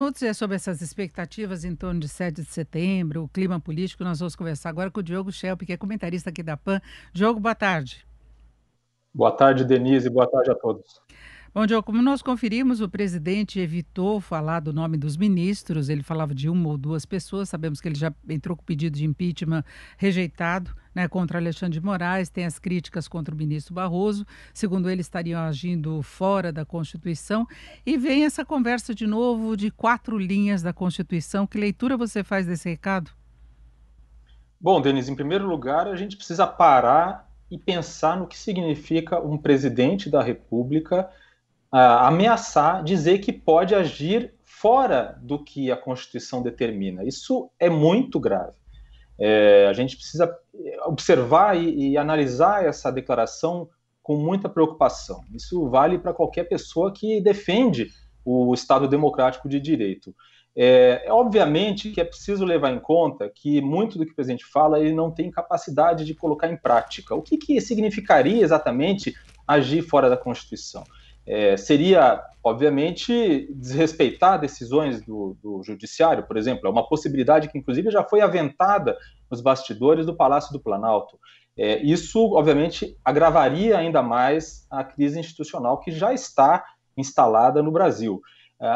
Outros é sobre essas expectativas em torno de 7 de setembro, o clima político. Nós vamos conversar agora com o Diogo Schelp, que é comentarista aqui da PAN. Diogo, boa tarde. Boa tarde, Denise. Boa tarde a todos. Bom, Diogo, como nós conferimos, o presidente evitou falar do nome dos ministros, ele falava de uma ou duas pessoas. Sabemos que ele já entrou com pedido de impeachment rejeitado, né, contra Alexandre de Moraes, tem as críticas contra o ministro Barroso, segundo ele estariam agindo fora da Constituição, e vem essa conversa de novo de 4 linhas da Constituição. Que leitura você faz desse recado? Bom, Denise, em primeiro lugar, a gente precisa parar e pensar no que significa um presidente da República ameaçar, dizer que pode agir fora do que a Constituição determina. Isso é muito grave. A gente precisa observar e analisar essa declaração com muita preocupação. Isso vale para qualquer pessoa que defende o Estado democrático de direito. Obviamente que é preciso levar em conta que muito do que o presidente fala ele não tem capacidade de colocar em prática. O que significaria exatamente agir fora da Constituição? Seria, obviamente, desrespeitar decisões do Judiciário, por exemplo. É uma possibilidade que, inclusive, já foi aventada nos bastidores do Palácio do Planalto. Isso, obviamente, agravaria ainda mais a crise institucional que já está instalada no Brasil.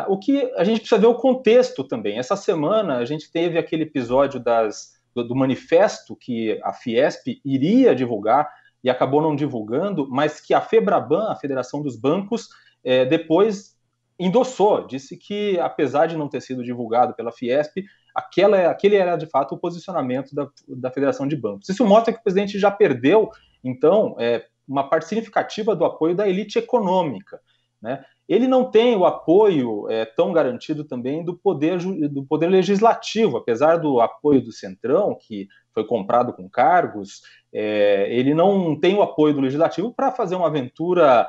O que a gente precisa ver o contexto também. Essa semana a gente teve aquele episódio do manifesto que a Fiesp iria divulgar e acabou não divulgando, mas que a Febraban, a Federação dos Bancos, depois endossou, disse que, apesar de não ter sido divulgado pela Fiesp, aquele era, de fato, o posicionamento da Federação de Bancos. Isso mostra que o presidente já perdeu, então, uma parte significativa do apoio da elite econômica, né? Ele não tem o apoio tão garantido também do poder legislativo, apesar do apoio do Centrão, que foi comprado com cargos, ele não tem o apoio do legislativo para fazer uma aventura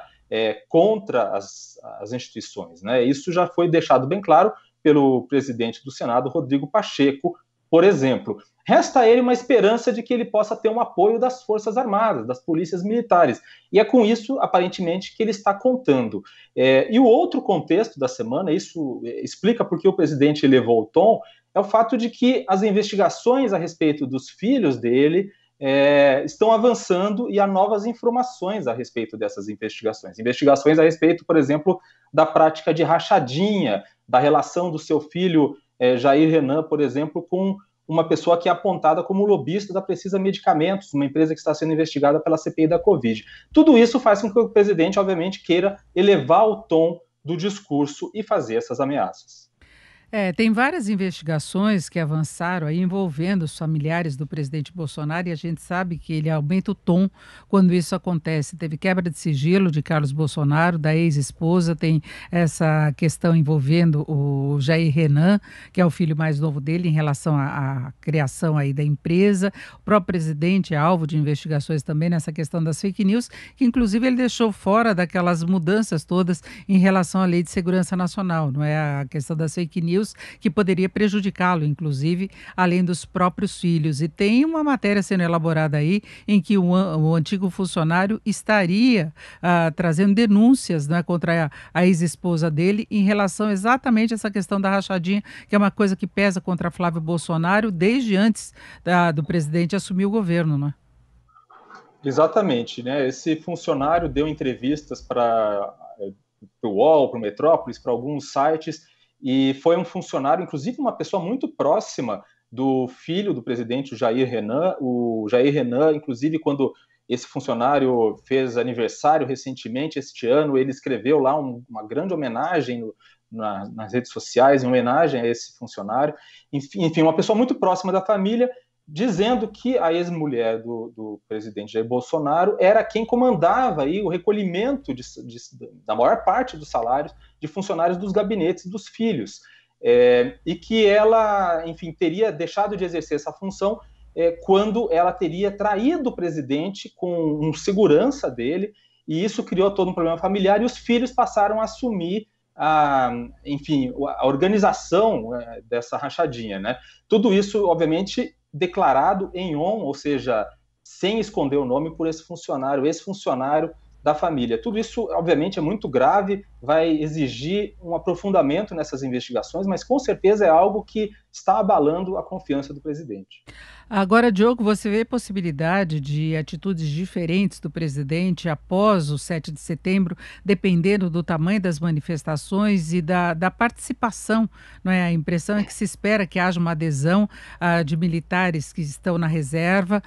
contra as instituições, né? Isso já foi deixado bem claro pelo presidente do Senado, Rodrigo Pacheco, por exemplo. Resta a ele uma esperança de que ele possa ter um apoio das Forças Armadas, das polícias militares. E é com isso, aparentemente, que ele está contando. E o outro contexto da semana, isso explica por que o presidente elevou o tom, é o fato de que as investigações a respeito dos filhos dele estão avançando e há novas informações a respeito dessas investigações. Investigações a respeito, por exemplo, da prática de rachadinha, da relação do seu filho Jair Renan, por exemplo, com uma pessoa que é apontada como lobista da Precisa Medicamentos, uma empresa que está sendo investigada pela CPI da Covid. Tudo isso faz com que o presidente, obviamente, queira elevar o tom do discurso e fazer essas ameaças. Tem várias investigações que avançaram aí envolvendo os familiares do presidente Bolsonaro, e a gente sabe que ele aumenta o tom quando isso acontece. Teve quebra de sigilo de Carlos Bolsonaro, da ex-esposa, tem essa questão envolvendo o Jair Renan, que é o filho mais novo dele, em relação à criação aí da empresa. O próprio presidente é alvo de investigações também nessa questão das fake news, que inclusive ele deixou fora daquelas mudanças todas em relação à Lei de Segurança Nacional, não é? A questão das fake news que poderia prejudicá-lo, inclusive, além dos próprios filhos. E tem uma matéria sendo elaborada aí em que o antigo funcionário estaria trazendo denúncias, né, contra a ex-esposa dele em relação exatamente a essa questão da rachadinha, que é uma coisa que pesa contra Flávio Bolsonaro desde antes do presidente assumir o governo, não é? Exatamente, né? Esse funcionário deu entrevistas para o UOL, para o Metrópolis, para alguns sites, e foi um funcionário, inclusive uma pessoa muito próxima do filho do presidente, o Jair Renan. O Jair Renan, inclusive, quando esse funcionário fez aniversário recentemente, este ano, ele escreveu lá uma grande homenagem nas redes sociais, em homenagem a esse funcionário. Enfim, uma pessoa muito próxima da família, dizendo que a ex-mulher do presidente Jair Bolsonaro era quem comandava aí o recolhimento da maior parte dos salários de funcionários dos gabinetes dos filhos. E que ela, enfim, teria deixado de exercer essa função quando ela teria traído o presidente com um segurança dele, e isso criou todo um problema familiar, e os filhos passaram a assumir enfim, a organização dessa rachadinha, né? Tudo isso, obviamente, declarado em on, ou seja, sem esconder o nome por esse funcionário da família. Tudo isso, obviamente, é muito grave, vai exigir um aprofundamento nessas investigações, mas com certeza é algo que está abalando a confiança do presidente. Agora, Diogo, você vê possibilidade de atitudes diferentes do presidente após o 7 de setembro, dependendo do tamanho das manifestações e da participação, não é? A impressão é que se espera que haja uma adesão de militares que estão na reserva,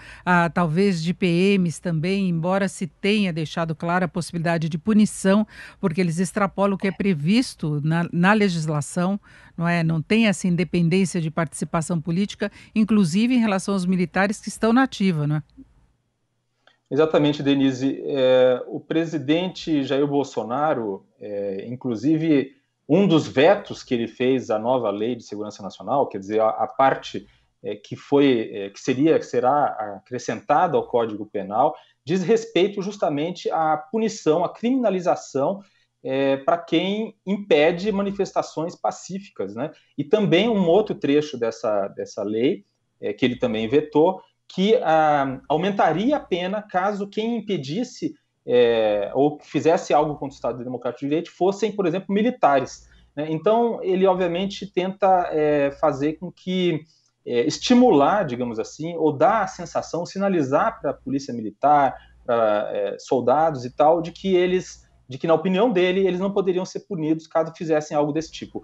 talvez de PMs também, embora se tenha deixado clara a possibilidade de punição, porque eles extrapolam o que é previsto na legislação, não é? Não tem essa independência de participação política, inclusive em relação aos militares que estão na ativa, não é? Exatamente, Denise. O presidente Jair Bolsonaro, inclusive, um dos vetos que ele fez à nova Lei de Segurança Nacional, quer dizer, a parte que será acrescentada ao Código Penal, diz respeito justamente à punição, à criminalização para quem impede manifestações pacíficas, né? E também um outro trecho dessa lei, que ele também vetou, que aumentaria a pena caso quem impedisse ou fizesse algo contra o Estado Democrático de Direito fossem, por exemplo, militares, né? Então, ele obviamente tenta fazer com que estimular, digamos assim, ou dar a sensação, sinalizar para a polícia militar, para soldados e tal, de que, na opinião dele, eles não poderiam ser punidos caso fizessem algo desse tipo.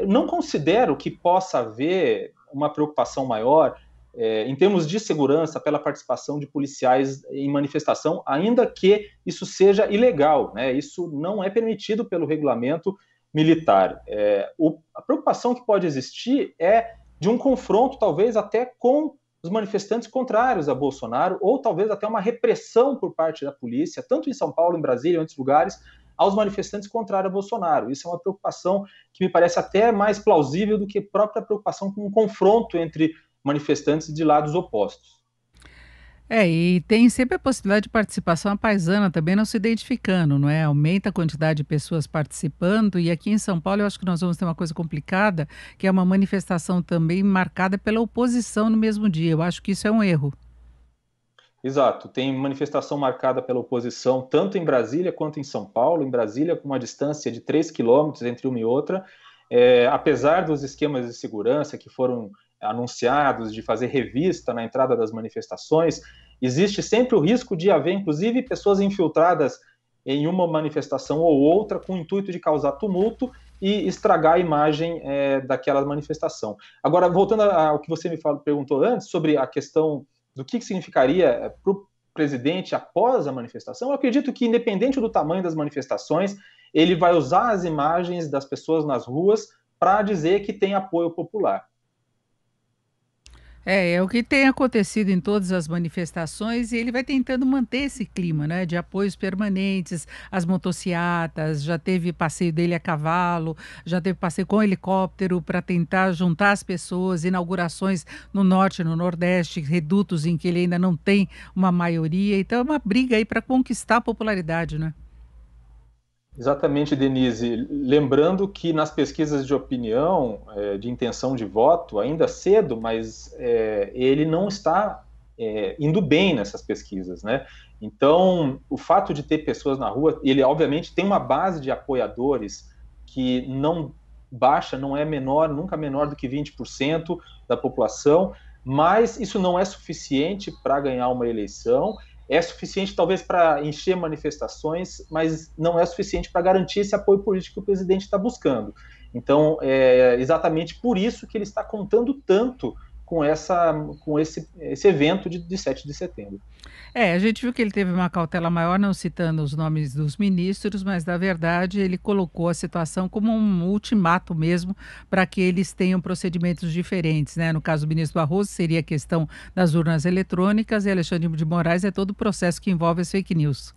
Não considero que possa haver uma preocupação maior em termos de segurança pela participação de policiais em manifestação, ainda que isso seja ilegal, né? Isso não é permitido pelo regulamento militar. A preocupação que pode existir é de um confronto, talvez até com os manifestantes contrários a Bolsonaro, ou talvez até uma repressão por parte da polícia, tanto em São Paulo, em Brasília, em outros lugares, aos manifestantes contrários a Bolsonaro. Isso é uma preocupação que me parece até mais plausível do que a própria preocupação com um confronto entre manifestantes de lados opostos. E tem sempre a possibilidade de participação paisana também não se identificando, não é? Aumenta a quantidade de pessoas participando e aqui em São Paulo eu acho que nós vamos ter uma coisa complicada, que é uma manifestação também marcada pela oposição no mesmo dia. Eu acho que isso é um erro. Exato, tem manifestação marcada pela oposição tanto em Brasília quanto em São Paulo. Em Brasília, com uma distância de 3 quilômetros entre uma e outra, apesar dos esquemas de segurança que foram anunciados de fazer revista na entrada das manifestações, existe sempre o risco de haver, inclusive, pessoas infiltradas em uma manifestação ou outra com o intuito de causar tumulto e estragar a imagem daquela manifestação. Agora, voltando ao que você me perguntou antes, sobre a questão do que significaria para o presidente após a manifestação, eu acredito que, independente do tamanho das manifestações, ele vai usar as imagens das pessoas nas ruas para dizer que tem apoio popular. É o que tem acontecido em todas as manifestações e ele vai tentando manter esse clima, né, de apoios permanentes, as motocicletas, já teve passeio dele a cavalo, já teve passeio com helicóptero para tentar juntar as pessoas, inaugurações no norte, no nordeste, redutos em que ele ainda não tem uma maioria, então é uma briga aí para conquistar a popularidade, né? Exatamente, Denise. Lembrando que nas pesquisas de opinião, de intenção de voto, ainda cedo, mas ele não está indo bem nessas pesquisas, né? Então, o fato de ter pessoas na rua, ele obviamente tem uma base de apoiadores que não baixa, não é menor, nunca menor do que 20% da população, mas isso não é suficiente para ganhar uma eleição. É suficiente talvez para encher manifestações, mas não é suficiente para garantir esse apoio político que o presidente está buscando. Então, é exatamente por isso que ele está contando tanto com esse evento de 7 de setembro. A gente viu que ele teve uma cautela maior, não citando os nomes dos ministros, mas na verdade ele colocou a situação como um ultimato mesmo para que eles tenham procedimentos diferentes, né? No caso do ministro Barroso seria a questão das urnas eletrônicas e Alexandre de Moraes é todo o processo que envolve as fake news.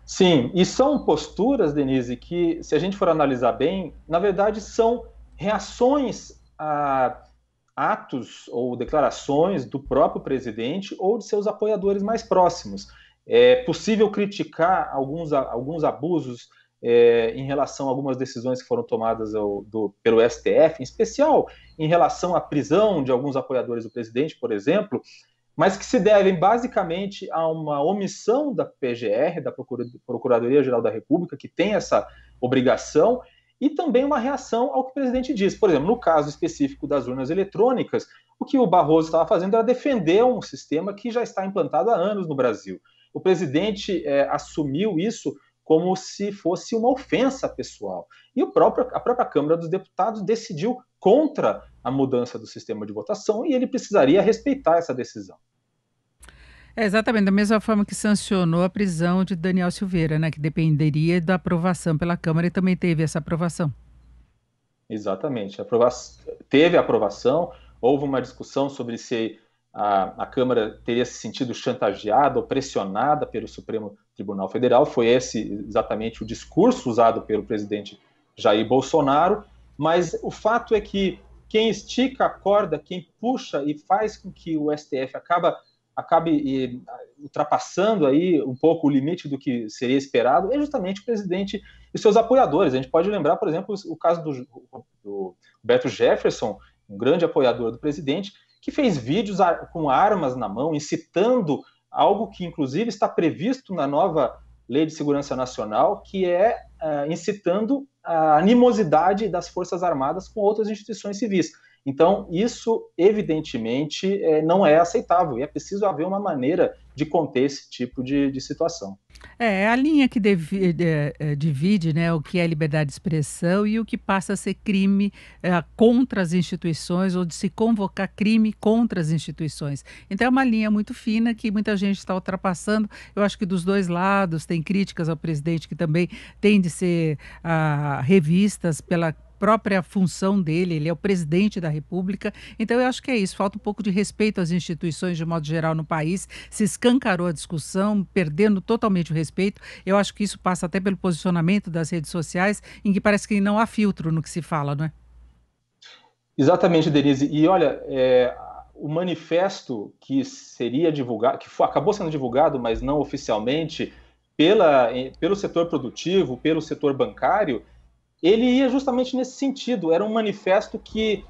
Sim, e são posturas, Denise, que, se a gente for analisar bem, na verdade são reações a atos ou declarações do próprio presidente ou de seus apoiadores mais próximos. É possível criticar alguns abusos em relação a algumas decisões que foram tomadas pelo STF, em especial em relação à prisão de alguns apoiadores do presidente, por exemplo, mas que se devem basicamente a uma omissão da PGR, da Procuradoria-Geral da República, que tem essa obrigação, e também uma reação ao que o presidente diz. Por exemplo, no caso específico das urnas eletrônicas, o que o Barroso estava fazendo era defender um sistema que já está implantado há anos no Brasil. O presidente assumiu isso como se fosse uma ofensa pessoal. E a própria Câmara dos Deputados decidiu contra a mudança do sistema de votação e ele precisaria respeitar essa decisão. Exatamente, da mesma forma que sancionou a prisão de Daniel Silveira, né, que dependeria da aprovação pela Câmara e também teve essa aprovação. Exatamente. Teve aprovação, houve uma discussão sobre se a Câmara teria se sentido chantageada ou pressionada pelo Supremo Tribunal Federal. Foi esse exatamente o discurso usado pelo presidente Jair Bolsonaro, mas o fato é que quem estica a corda, quem puxa e faz com que o STF acabe ultrapassando aí um pouco o limite do que seria esperado é justamente o presidente e seus apoiadores. A gente pode lembrar, por exemplo, o caso do Beto Jefferson, um grande apoiador do presidente, que fez vídeos com armas na mão, incitando algo que, inclusive, está previsto na nova Lei de Segurança Nacional, que é incitando a animosidade das Forças Armadas com outras instituições civis. Então, isso, evidentemente, não é aceitável e é preciso haver uma maneira de conter esse tipo de situação. É a linha que divide, né, o que é liberdade de expressão e o que passa a ser crime contra as instituições ou de se convocar crime contra as instituições. Então é uma linha muito fina que muita gente está ultrapassando. Eu acho que dos dois lados tem críticas ao presidente que também têm de ser revistas pela própria função dele, ele é o presidente da República, então eu acho que é isso, falta um pouco de respeito às instituições de modo geral no país, se escancarou a discussão, perdendo totalmente o respeito, eu acho que isso passa até pelo posicionamento das redes sociais, em que parece que não há filtro no que se fala, não é? Exatamente, Denise, e olha, o manifesto que seria divulgado, acabou sendo divulgado, mas não oficialmente, pelo setor produtivo, pelo setor bancário, ele ia justamente nesse sentido. Era um manifesto que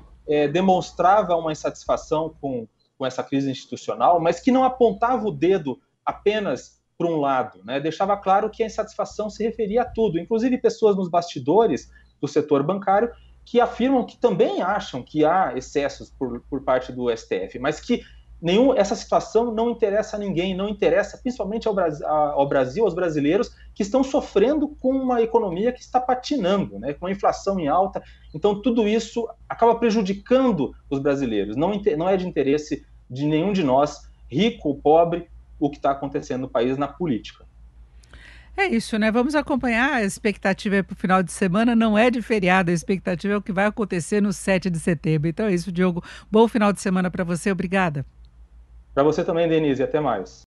demonstrava uma insatisfação com essa crise institucional, mas que não apontava o dedo apenas para um lado, né? Deixava claro que a insatisfação se referia a tudo, inclusive pessoas nos bastidores do setor bancário que afirmam que também acham que há excessos por parte do STF, mas que essa situação não interessa a ninguém, não interessa principalmente ao Brasil, aos brasileiros que estão sofrendo com uma economia que está patinando, né, com a inflação em alta. Então, tudo isso acaba prejudicando os brasileiros. Não é de interesse de nenhum de nós, rico ou pobre, o que está acontecendo no país na política. É isso, né? Vamos acompanhar. A expectativa para o final de semana não é de feriado, a expectativa é o que vai acontecer no 7 de setembro. Então é isso, Diogo. Bom final de semana para você, obrigada. Para você também, Denise, até mais.